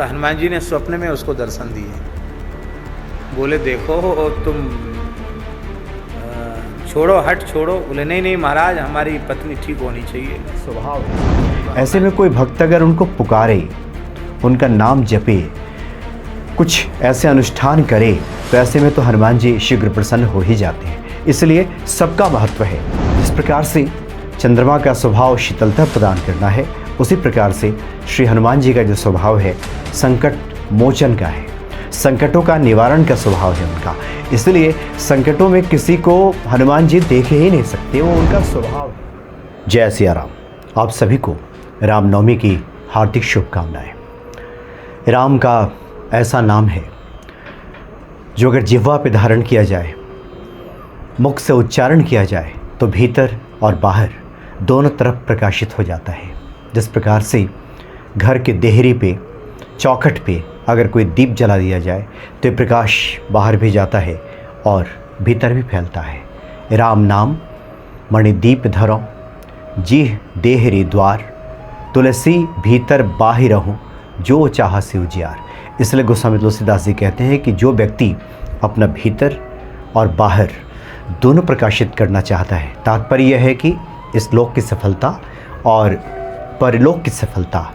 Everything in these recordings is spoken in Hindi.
तो हनुमान जी ने स्वप्न में उसको दर्शन दिए। बोले देखो तुम छोड़ो, हट छोड़ो। बोले नहीं नहीं महाराज, हमारी पत्नी ठीक होनी चाहिए। स्वभाव है। ऐसे में कोई भक्त अगर उनको पुकारे, उनका नाम जपे, कुछ ऐसे अनुष्ठान करे, तो ऐसे में तो हनुमान जी शीघ्र प्रसन्न हो ही जाते हैं। इसलिए सबका महत्व है। जिस प्रकार से चंद्रमा का स्वभाव शीतलता प्रदान करना है, उसी प्रकार से श्री हनुमान जी का जो स्वभाव है संकट मोचन का है, संकटों का निवारण का स्वभाव है उनका। इसलिए संकटों में किसी को हनुमान जी देख ही नहीं सकते, वो उनका स्वभाव है। जय सिया राम। आप सभी को रामनवमी की हार्दिक शुभकामनाएं। राम का ऐसा नाम है जो अगर जिह्वा पे धारण किया जाए, मुख से उच्चारण किया जाए, तो भीतर और बाहर दोनों तरफ प्रकाशित हो जाता है। जिस प्रकार से घर के देहरी पे, चौखट पे अगर कोई दीप जला दिया जाए तो ये प्रकाश बाहर भी जाता है और भीतर भी फैलता है। राम नाम मणिदीप धरो, जीह देहरी द्वार, तुलसी भीतर बाहिर रहूं, जो चाह से उजियार। इसलिए गोस्वामी तुलसीदास जी कहते हैं कि जो व्यक्ति अपना भीतर और बाहर दोनों प्रकाशित करना चाहता है, तात्पर्य यह है कि इस लोक की सफलता और परलोक की सफलता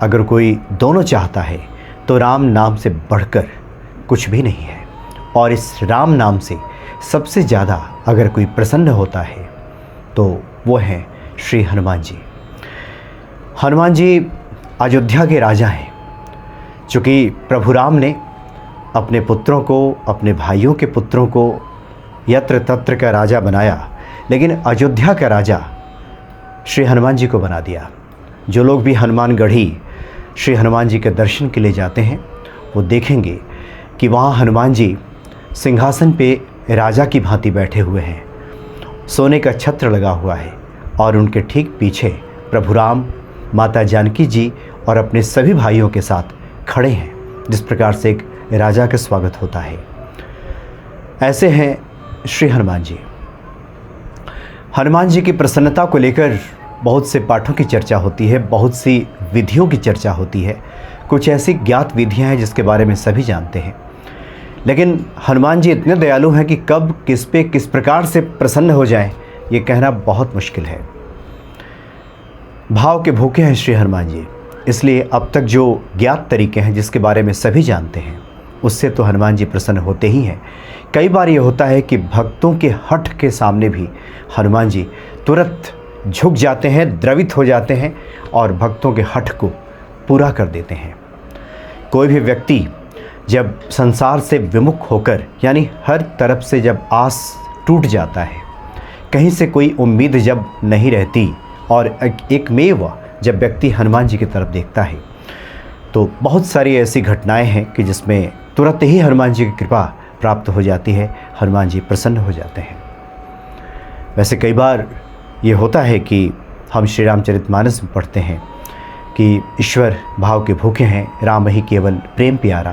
अगर कोई दोनों चाहता है तो राम नाम से बढ़कर कुछ भी नहीं है। और इस राम नाम से सबसे ज़्यादा अगर कोई प्रसन्न होता है तो वो हैं श्री हनुमान जी। हनुमान जी अयोध्या के राजा हैं। चूँकि प्रभु राम ने अपने पुत्रों को, अपने भाइयों के पुत्रों को यत्र तत्र का राजा बनाया, लेकिन अयोध्या का राजा श्री हनुमान जी को बना दिया। जो लोग भी हनुमानगढ़ी श्री हनुमान जी के दर्शन के लिए जाते हैं, वो देखेंगे कि वहाँ हनुमान जी सिंहासन पे राजा की भांति बैठे हुए हैं, सोने का छत्र लगा हुआ है और उनके ठीक पीछे प्रभु राम, माता जानकी जी और अपने सभी भाइयों के साथ खड़े हैं। जिस प्रकार से एक राजा का स्वागत होता है, ऐसे हैं श्री हनुमान जी। हनुमान जी की प्रसन्नता को लेकर बहुत से पाठों की चर्चा होती है, बहुत सी विधियों की चर्चा होती है। कुछ ऐसी ज्ञात विधियां हैं जिसके बारे में सभी जानते हैं, लेकिन हनुमान जी इतने दयालु हैं कि कब किस पे किस प्रकार से प्रसन्न हो जाएं, ये कहना बहुत मुश्किल है। भाव के भूखे हैं श्री हनुमान जी। इसलिए अब तक जो ज्ञात तरीके हैं जिसके बारे में सभी जानते हैं, उससे तो हनुमान जी प्रसन्न होते ही हैं। कई बार ये होता है कि भक्तों के हठ के सामने भी हनुमान जी तुरंत झुक जाते हैं, द्रवित हो जाते हैं और भक्तों के हठ को पूरा कर देते हैं। कोई भी व्यक्ति जब संसार से विमुख होकर, यानी हर तरफ से जब आस टूट जाता है, कहीं से कोई उम्मीद जब नहीं रहती और एकमेव जब व्यक्ति हनुमान जी की तरफ देखता है, तो बहुत सारी ऐसी घटनाएं हैं कि जिसमें तुरंत ही हनुमान जी की कृपा प्राप्त हो जाती है, हनुमान जी प्रसन्न हो जाते हैं। वैसे कई बार ये होता है कि हम श्री रामचरितमानस में पढ़ते हैं कि ईश्वर भाव के भूखे हैं, राम ही केवल प्रेम प्यारा।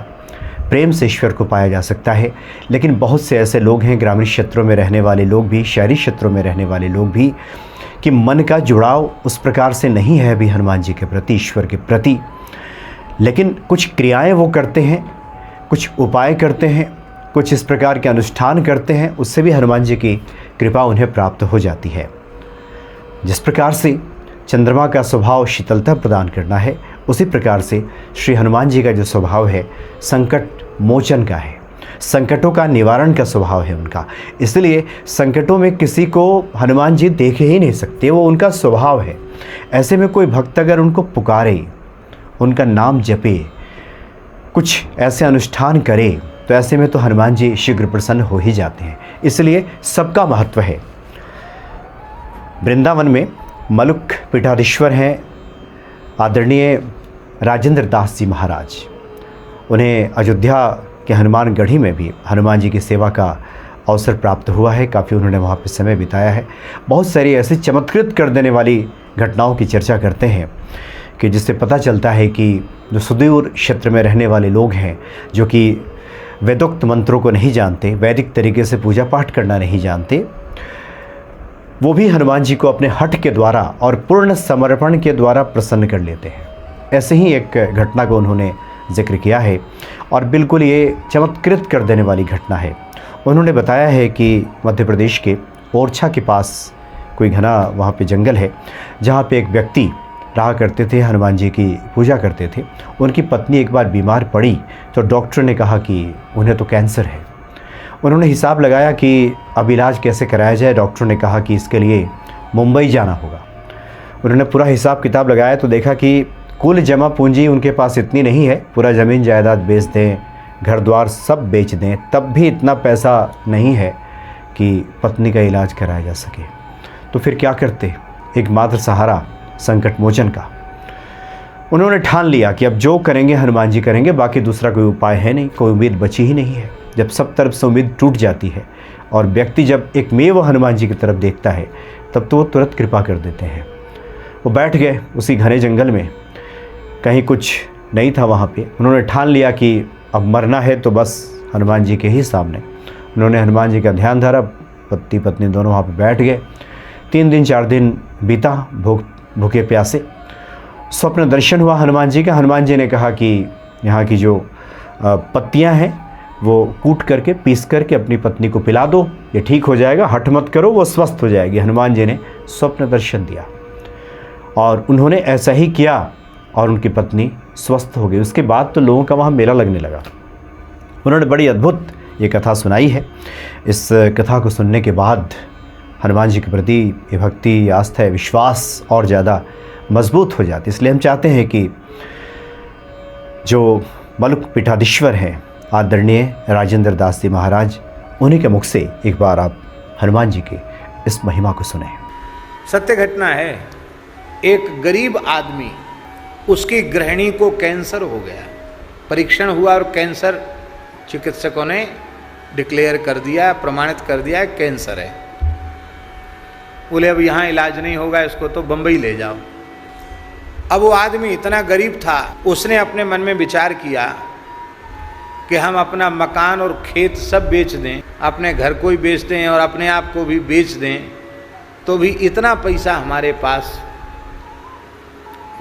प्रेम से ईश्वर को पाया जा सकता है, लेकिन बहुत से ऐसे लोग हैं, ग्रामीण क्षेत्रों में रहने वाले लोग भी, शहरी क्षेत्रों में रहने वाले लोग भी, कि मन का जुड़ाव उस प्रकार से नहीं है अभी हनुमान जी के प्रति, ईश्वर के प्रति। लेकिन कुछ क्रियाएं वो करते हैं, कुछ उपाय करते हैं, कुछ इस प्रकार के अनुष्ठान करते हैं, उससे भी हनुमान जी की कृपा उन्हें प्राप्त हो जाती है। जिस प्रकार से चंद्रमा का स्वभाव शीतलता प्रदान करना है, उसी प्रकार से श्री हनुमान जी का जो स्वभाव है संकट मोचन का है, संकटों का निवारण का स्वभाव है उनका। इसलिए संकटों में किसी को हनुमान जी देख ही नहीं सकते, वो उनका स्वभाव है। ऐसे में कोई भक्त अगर उनको पुकारे, उनका नाम जपे, कुछ ऐसे अनुष्ठान करे, तो ऐसे में तो हनुमान जी शीघ्र प्रसन्न हो ही जाते हैं। इसलिए सबका महत्व है। वृंदावन में मलुक पीठाधीश्वर हैं आदरणीय राजेंद्र दास जी महाराज। उन्हें अयोध्या के हनुमानगढ़ी में भी हनुमान जी की सेवा का अवसर प्राप्त हुआ है। काफ़ी उन्होंने वहाँ पर समय बिताया है। बहुत सारी ऐसी चमत्कृत कर देने वाली घटनाओं की चर्चा करते हैं कि जिससे पता चलता है कि जो सुदूर क्षेत्र में रहने वाले लोग हैं, जो कि वेदोक्त मंत्रों को नहीं जानते, वैदिक तरीके से पूजा पाठ करना नहीं जानते, वो भी हनुमान जी को अपने हठ के द्वारा और पूर्ण समर्पण के द्वारा प्रसन्न कर लेते हैं। ऐसे ही एक घटना को उन्होंने जिक्र किया है और बिल्कुल ये चमत्कृत कर देने वाली घटना है। उन्होंने बताया है कि मध्य प्रदेश के ओरछा के पास कोई घना वहाँ पे जंगल है, जहाँ पे एक व्यक्ति रहा करते थे, हनुमान जी की पूजा करते थे। उनकी पत्नी एक बार बीमार पड़ी तो डॉक्टर ने कहा कि उन्हें तो कैंसर है। उन्होंने हिसाब लगाया कि अब इलाज कैसे कराया जाए। डॉक्टर ने कहा कि इसके लिए मुंबई जाना होगा। उन्होंने पूरा हिसाब किताब लगाया तो देखा कि कुल जमा पूंजी उनके पास इतनी नहीं है, पूरा ज़मीन जायदाद बेच दें, घर द्वार सब बेच दें, तब भी इतना पैसा नहीं है कि पत्नी का इलाज कराया जा सके। तो फिर क्या करते? एकमात्र सहारा संकट मोचन का। उन्होंने ठान लिया कि अब जो करेंगे हनुमान जी करेंगे, बाकी दूसरा कोई उपाय है नहीं, कोई उम्मीद बची ही नहीं है। जब सब तरफ से उम्मीद टूट जाती है और व्यक्ति जब एकमेव हनुमान जी की तरफ देखता है, तब तो वो तुरंत कृपा कर देते हैं। वो बैठ गए उसी घने जंगल में, कहीं कुछ नहीं था वहाँ पे। उन्होंने ठान लिया कि अब मरना है तो बस हनुमान जी के ही सामने। उन्होंने हनुमान जी का ध्यान धरा, पति पत्नी दोनों वहाँ पे बैठ गए। 3 दिन 4 दिन बीता भूखे प्यासे। स्वप्न दर्शन हुआ हनुमान जी का। हनुमान जी ने कहा कि यहाँ की जो पत्तियाँ हैं वो कूट करके पीस करके अपनी पत्नी को पिला दो, ये ठीक हो जाएगा, हठ मत करो, वो स्वस्थ हो जाएगी। हनुमान जी ने स्वप्न दर्शन दिया और उन्होंने ऐसा ही किया और उनकी पत्नी स्वस्थ हो गई। उसके बाद तो लोगों का वहाँ मेला लगने लगा। उन्होंने बड़ी अद्भुत ये कथा सुनाई है। इस कथा को सुनने के बाद हनुमान जी के प्रति ये भक्ति, आस्था, विश्वास और ज़्यादा मजबूत हो जाती। इसलिए हम चाहते हैं कि जो मलुक पीठाधीश्वर हैं आदरणीय राजेंद्र दास जी महाराज, उन्हीं के मुख से एक बार आप हनुमान जी के इस महिमा को सुने। सत्य घटना है। एक गरीब आदमी, उसकी गृहिणी को कैंसर हो गया। परीक्षण हुआ और कैंसर चिकित्सकों ने डिक्लेयर कर दिया, प्रमाणित कर दिया कैंसर है। बोले अब यहाँ इलाज नहीं होगा, इसको तो बम्बई ले जाओ। अब वो आदमी इतना गरीब था, उसने अपने मन में विचार किया कि हम अपना मकान और खेत सब बेच दें, अपने घर को ही बेच दें और अपने आप को भी बेच दें, तो भी इतना पैसा हमारे पास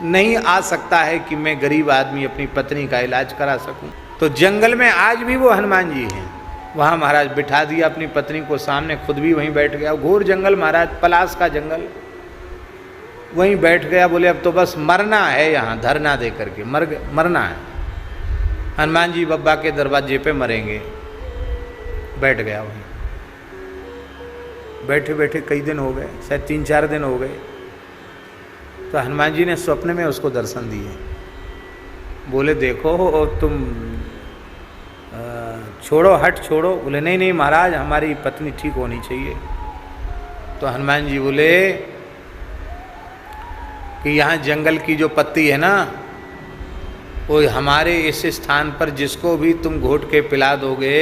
नहीं आ सकता है कि मैं गरीब आदमी अपनी पत्नी का इलाज करा सकूं। तो जंगल में आज भी वो हनुमान जी हैं। वहाँ महाराज बिठा दिया अपनी पत्नी को सामने, खुद भी वहीं बैठ गया। घोर जंगल महाराज, पलास का जंगल, वहीं बैठ गया। बोले अब तो बस मरना है, यहाँ धरना दे करके मरना है। हनुमान जी बब्बा के दरवाजे पे मरेंगे। बैठ गया वहीं। बैठे बैठे कई दिन हो गए, शायद 3-4 दिन हो गए। तो हनुमान जी ने स्वप्न में उसको दर्शन दिए। बोले देखो तुम छोड़ो, हट छोड़ो। बोले नहीं नहीं महाराज, हमारी पत्नी ठीक होनी चाहिए। तो हनुमान जी बोले कि यहाँ जंगल की जो पत्ती है ना, वो हमारे इस स्थान पर जिसको भी तुम घोट के पिला दोगे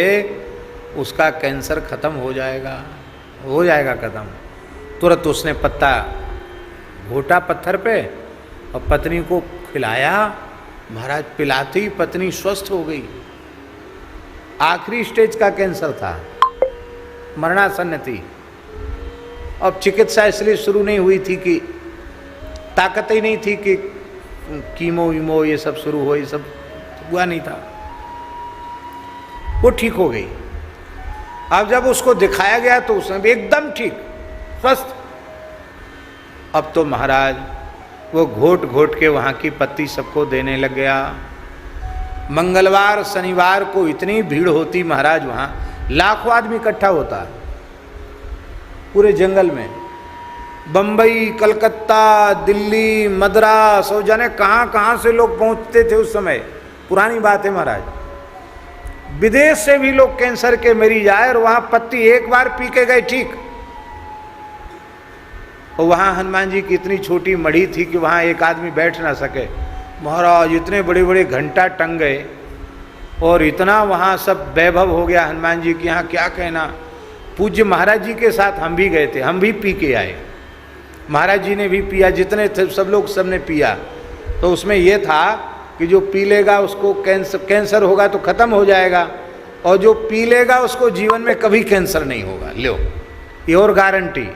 उसका कैंसर खत्म हो जाएगा, हो जाएगा खत्म। तुरंत उसने पत्ता घोटा पत्थर पे और पत्नी को खिलाया। महाराज पिलाते ही पत्नी स्वस्थ हो गई। आखिरी स्टेज का कैंसर था, मरणासन्न थी। अब चिकित्सा इसलिए शुरू नहीं हुई थी कि ताकत ही नहीं थी कि कीमो वीमो ये सब शुरू हो, ये सब हुआ नहीं था। वो ठीक हो गई। अब जब उसको दिखाया गया तो उसने भी एकदम ठीक, स्वस्थ। अब तो महाराज वो घोट घोट के वहाँ की पत्ती सबको देने लग गया। मंगलवार शनिवार को इतनी भीड़ होती महाराज, वहाँ लाखों आदमी इकट्ठा होता पूरे जंगल में। बम्बई, कलकत्ता, दिल्ली, मद्रास और जाने कहाँ कहाँ से लोग पहुँचते थे उस समय। पुरानी बात है महाराज। विदेश से भी लोग कैंसर के मरीज आए और वहाँ पत्ती एक बार पी के गए ठीक। और वहाँ हनुमान जी की इतनी छोटी मढ़ी थी कि वहाँ एक आदमी बैठ ना सके। महाराज इतने बड़े बड़े घंटा टंग गए और इतना वहाँ सब वैभव हो गया हनुमान जी के यहाँ, क्या कहना। पूज्य महाराज जी के साथ हम भी गए थे, हम भी पी के आए। महाराज जी ने भी पिया, जितने थे सब लोग, सब ने पिया। तो उसमें यह था कि जो पी लेगा उसको कैंसर होगा तो ख़त्म हो जाएगा, और जो पी लेगा उसको जीवन में कभी कैंसर नहीं होगा। लो, ये और गारंटी।